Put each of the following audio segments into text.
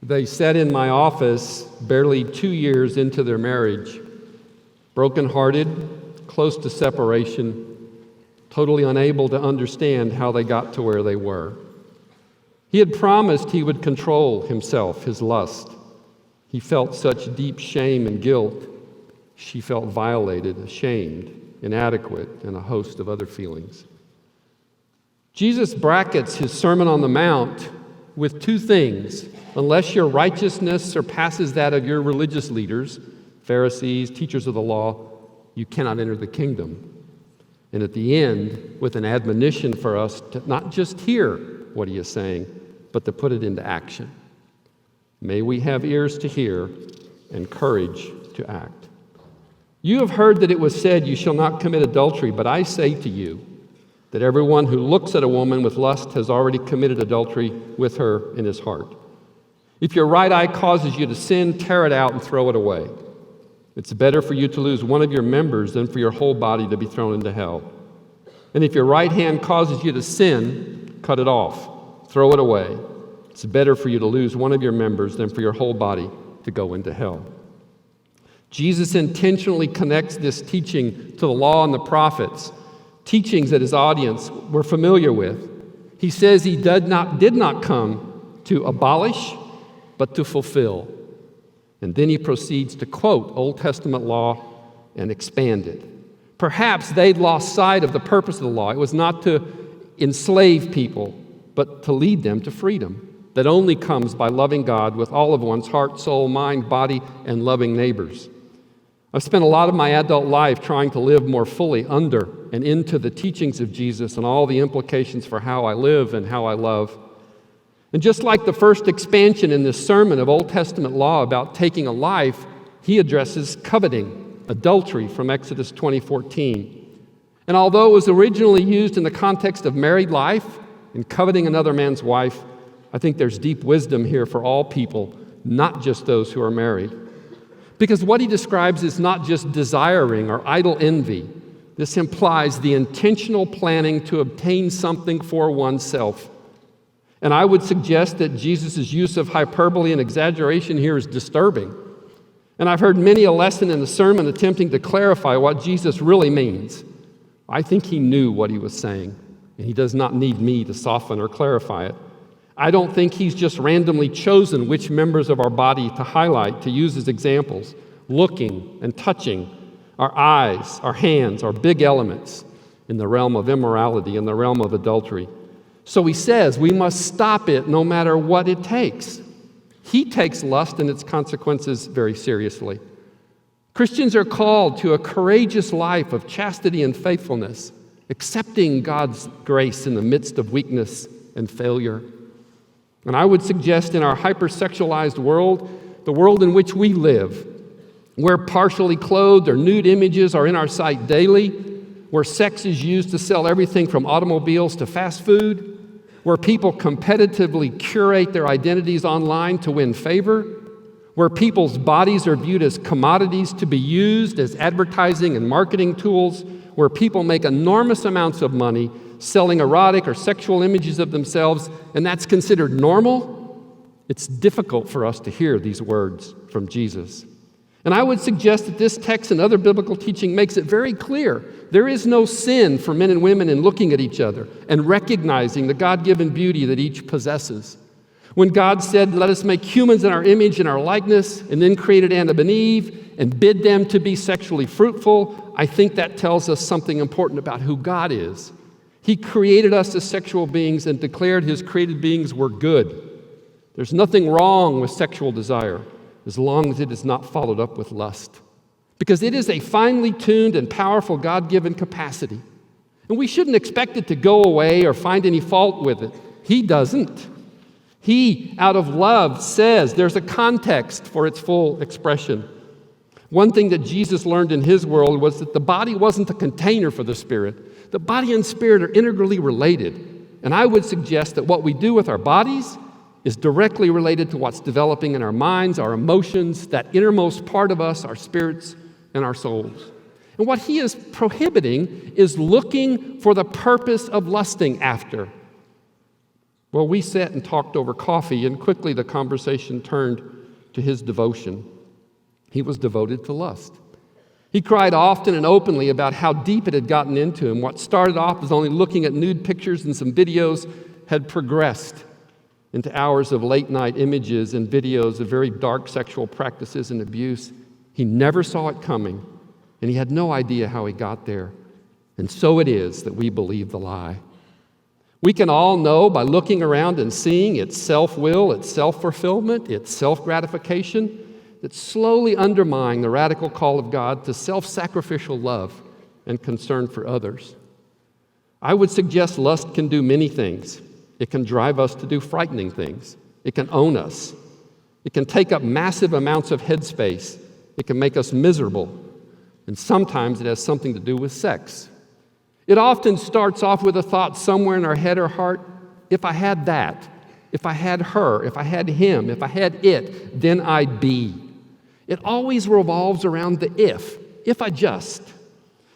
They sat in my office barely 2 years into their marriage, brokenhearted, close to separation, totally unable to understand how they got to where they were. He had promised he would control himself, his lust. He felt such deep shame and guilt. She felt violated, ashamed, inadequate, and a host of other feelings. Jesus brackets his Sermon on the Mount with two things. Unless your righteousness surpasses that of your religious leaders, Pharisees, teachers of the law, you cannot enter the kingdom. And at the end, with an admonition for us to not just hear what he is saying, but to put it into action. May we have ears to hear and courage to act. You have heard that it was said, you shall not commit adultery, but I say to you that everyone who looks at a woman with lust has already committed adultery with her in his heart. If your right eye causes you to sin, tear it out and throw it away. It's better for you to lose one of your members than for your whole body to be thrown into hell. And if your right hand causes you to sin, cut it off, throw it away. It's better for you to lose one of your members than for your whole body to go into hell. Jesus intentionally connects this teaching to the law and the prophets, teachings that his audience were familiar with. He says he did not come to abolish, but to fulfill. And then he proceeds to quote Old Testament law and expand it. Perhaps they'd lost sight of the purpose of the law. It was not to enslave people, but to lead them to freedom that only comes by loving God with all of one's heart, soul, mind, body, and loving neighbors. I've spent a lot of my adult life trying to live more fully under and into the teachings of Jesus and all the implications for how I live and how I love. And just like the first expansion in this sermon of Old Testament law about taking a life, he addresses coveting, adultery from Exodus 20:14. And although it was originally used in the context of married life and coveting another man's wife, I think there's deep wisdom here for all people, not just those who are married. Because what he describes is not just desiring or idle envy. This implies the intentional planning to obtain something for oneself. And I would suggest that Jesus' use of hyperbole and exaggeration here is disturbing. And I've heard many a lesson in the sermon attempting to clarify what Jesus really means. I think he knew what he was saying, and he does not need me to soften or clarify it. I don't think he's just randomly chosen which members of our body to highlight, to use as examples. Looking and touching, our eyes, our hands, are big elements in the realm of immorality, in the realm of adultery. So he says we must stop it no matter what it takes. He takes lust and its consequences very seriously. Christians are called to a courageous life of chastity and faithfulness, accepting God's grace in the midst of weakness and failure. And I would suggest in our hypersexualized world, the world in which we live, where partially clothed or nude images are in our sight daily, where sex is used to sell everything from automobiles to fast food, where people competitively curate their identities online to win favor, where people's bodies are viewed as commodities to be used as advertising and marketing tools, where people make enormous amounts of money selling erotic or sexual images of themselves, and that's considered normal, it's difficult for us to hear these words from Jesus. And I would suggest that this text and other biblical teaching makes it very clear there is no sin for men and women in looking at each other and recognizing the God-given beauty that each possesses. When God said, let us make humans in our image and our likeness, and then created Adam and Eve and bid them to be sexually fruitful, I think that tells us something important about who God is. He created us as sexual beings and declared his created beings were good. There's nothing wrong with sexual desire as long as it is not followed up with lust. Because it is a finely tuned and powerful God-given capacity. And we shouldn't expect it to go away or find any fault with it. He doesn't. He, out of love, says there's a context for its full expression. One thing that Jesus learned in his world was that the body wasn't a container for the spirit. The body and spirit are integrally related. And I would suggest that what we do with our bodies is directly related to what's developing in our minds, our emotions, that innermost part of us, our spirits and our souls. And what he is prohibiting is looking for the purpose of lusting after. Well, we sat and talked over coffee, and quickly the conversation turned to his devotion. He was devoted to lust. He cried often and openly about how deep it had gotten into him. What started off as only looking at nude pictures and some videos had progressed into hours of late-night images and videos of very dark sexual practices and abuse. He never saw it coming, and he had no idea how he got there. And so it is that we believe the lie. We can all know by looking around and seeing its self-will, its self-fulfillment, its self-gratification, that slowly undermine the radical call of God to self-sacrificial love and concern for others. I would suggest lust can do many things. It can drive us to do frightening things. It can own us. It can take up massive amounts of headspace. It can make us miserable. And sometimes it has something to do with sex. It often starts off with a thought somewhere in our head or heart, if I had that, if I had her, if I had him, if I had it, then I'd be. It always revolves around the if I just.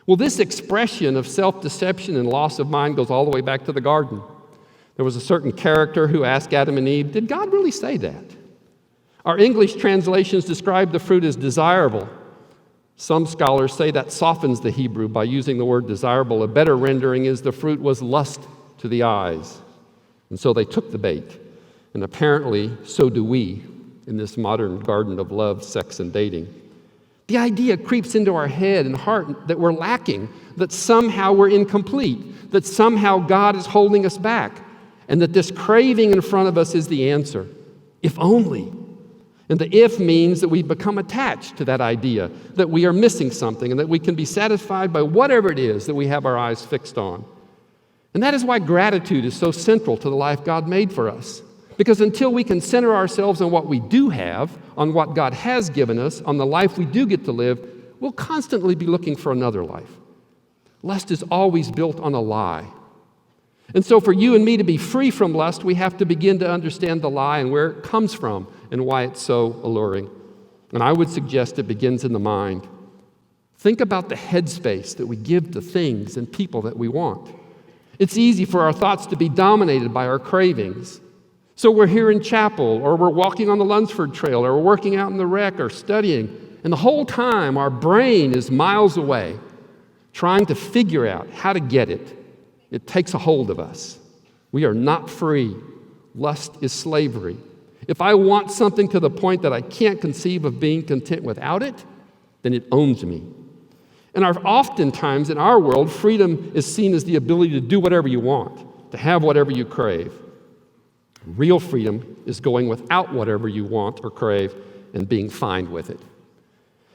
Well, this expression of self-deception and loss of mind goes all the way back to the garden. There was a certain character who asked Adam and Eve, did God really say that? Our English translations describe the fruit as desirable. Some scholars say that softens the Hebrew by using the word desirable. A better rendering is the fruit was lust to the eyes. And so they took the bait. And apparently, so do we in this modern garden of love, sex, and dating. The idea creeps into our head and heart that we're lacking, that somehow we're incomplete, that somehow God is holding us back, and that this craving in front of us is the answer. If only. And the if means that we become attached to that idea, that we are missing something, and that we can be satisfied by whatever it is that we have our eyes fixed on. And that is why gratitude is so central to the life God made for us. Because until we can center ourselves on what we do have, on what God has given us, on the life we do get to live, we'll constantly be looking for another life. Lust is always built on a lie. And so for you and me to be free from lust, we have to begin to understand the lie and where it comes from and why it's so alluring. And I would suggest it begins in the mind. Think about the headspace that we give to things and people that we want. It's easy for our thoughts to be dominated by our cravings. So we're here in chapel, or we're walking on the Lunsford Trail, or we're working out in the rec, or studying, and the whole time our brain is miles away, trying to figure out how to get it. It takes a hold of us. We are not free. Lust is slavery. If I want something to the point that I can't conceive of being content without it, then it owns me. And oftentimes in our world, freedom is seen as the ability to do whatever you want, to have whatever you crave. Real freedom is going without whatever you want or crave and being fine with it.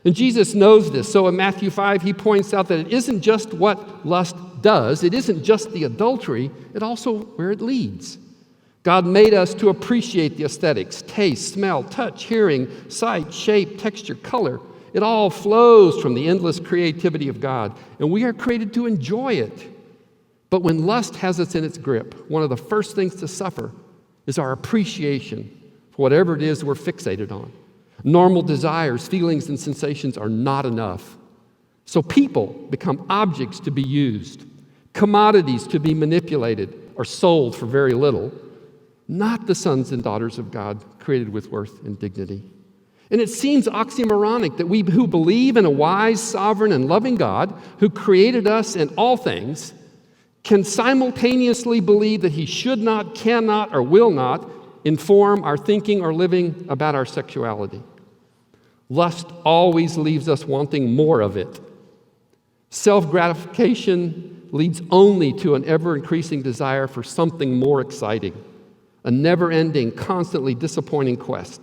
And Jesus knows this. So in Matthew 5, he points out that it isn't just what lust does. It isn't just the adultery. It also where it leads. God made us to appreciate the aesthetics, taste, smell, touch, hearing, sight, shape, texture, color. It all flows from the endless creativity of God. And we are created to enjoy it. But when lust has us in its grip, one of the first things to suffer is our appreciation for whatever it is we're fixated on. Normal desires, feelings, and sensations are not enough. So people become objects to be used, commodities to be manipulated or sold for very little, not the sons and daughters of God created with worth and dignity. And it seems oxymoronic that we who believe in a wise, sovereign, and loving God who created us in all things can simultaneously believe that he should not, cannot, or will not inform our thinking or living about our sexuality. Lust always leaves us wanting more of it. Self-gratification leads only to an ever-increasing desire for something more exciting, a never-ending, constantly disappointing quest,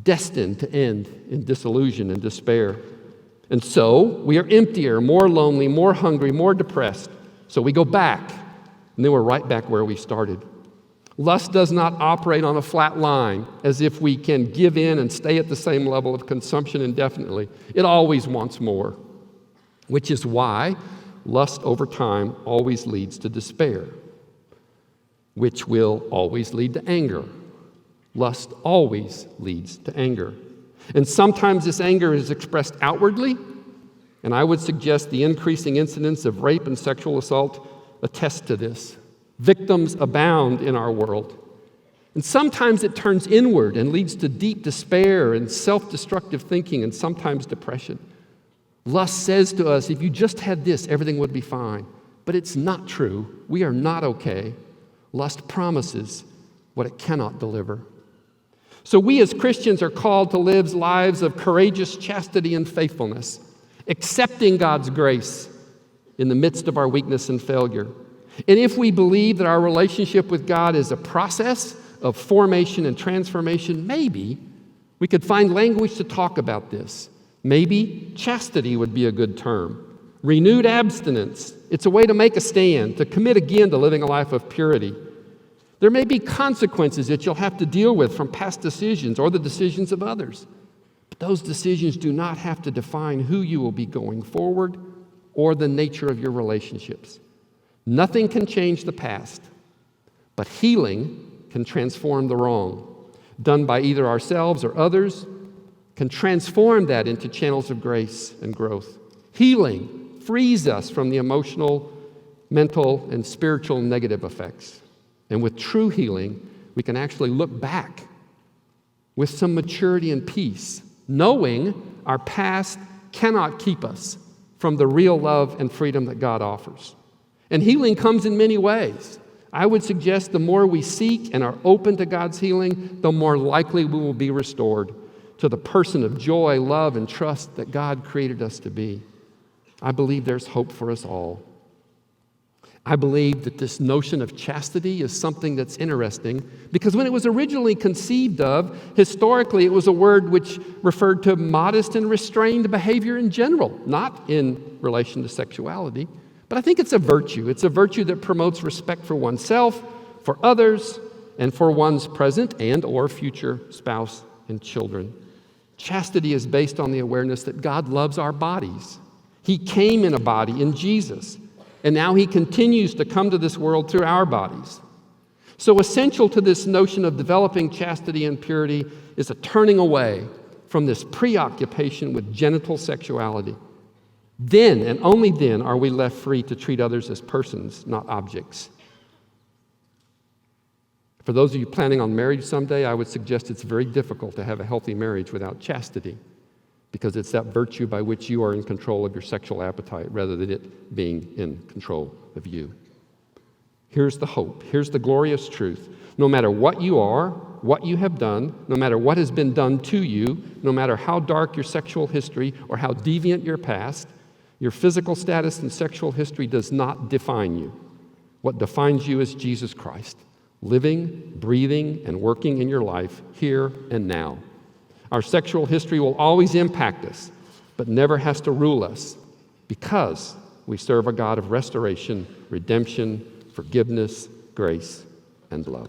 destined to end in disillusion and despair. And so we are emptier, more lonely, more hungry, more depressed. So we go back, and then we're right back where we started. Lust does not operate on a flat line as if we can give in and stay at the same level of consumption indefinitely. It always wants more, which is why lust over time always leads to despair, which will always lead to anger. Lust always leads to anger. And sometimes this anger is expressed outwardly, and I would suggest the increasing incidence of rape and sexual assault attest to this. Victims abound in our world. And sometimes it turns inward and leads to deep despair and self-destructive thinking and sometimes depression. Lust says to us, if you just had this, everything would be fine. But it's not true. We are not okay. Lust promises what it cannot deliver. So we as Christians are called to live lives of courageous chastity and faithfulness, accepting God's grace in the midst of our weakness and failure. And if we believe that our relationship with God is a process of formation and transformation, maybe we could find language to talk about this. Maybe chastity would be a good term. Renewed abstinence. It's a way to make a stand, to commit again to living a life of purity. There may be consequences that you'll have to deal with from past decisions or the decisions of others. But those decisions do not have to define who you will be going forward or the nature of your relationships. Nothing can change the past, but healing can transform the wrong, done by either ourselves or others, can transform that into channels of grace and growth. Healing frees us from the emotional, mental, and spiritual negative effects. And with true healing, we can actually look back with some maturity and peace, knowing our past cannot keep us from the real love and freedom that God offers. And healing comes in many ways. I would suggest the more we seek and are open to God's healing, the more likely we will be restored to the person of joy, love, and trust that God created us to be. I believe there's hope for us all. I believe that this notion of chastity is something that's interesting because when it was originally conceived of, historically it was a word which referred to modest and restrained behavior in general, not in relation to sexuality. But I think it's a virtue. It's a virtue that promotes respect for oneself, for others, and for one's present and or future spouse and children. Chastity is based on the awareness that God loves our bodies. He came in a body in Jesus. And now he continues to come to this world through our bodies. So essential to this notion of developing chastity and purity is a turning away from this preoccupation with genital sexuality. Then and only then are we left free to treat others as persons, not objects. For those of you planning on marriage someday, I would suggest it's very difficult to have a healthy marriage without chastity, because it's that virtue by which you are in control of your sexual appetite rather than it being in control of you. Here's the hope. Here's the glorious truth. No matter what you are, what you have done, no matter what has been done to you, no matter how dark your sexual history or how deviant your past, your physical status and sexual history does not define you. What defines you is Jesus Christ, living, breathing, and working in your life here and now. Our sexual history will always impact us, but never has to rule us because we serve a God of restoration, redemption, forgiveness, grace, and love.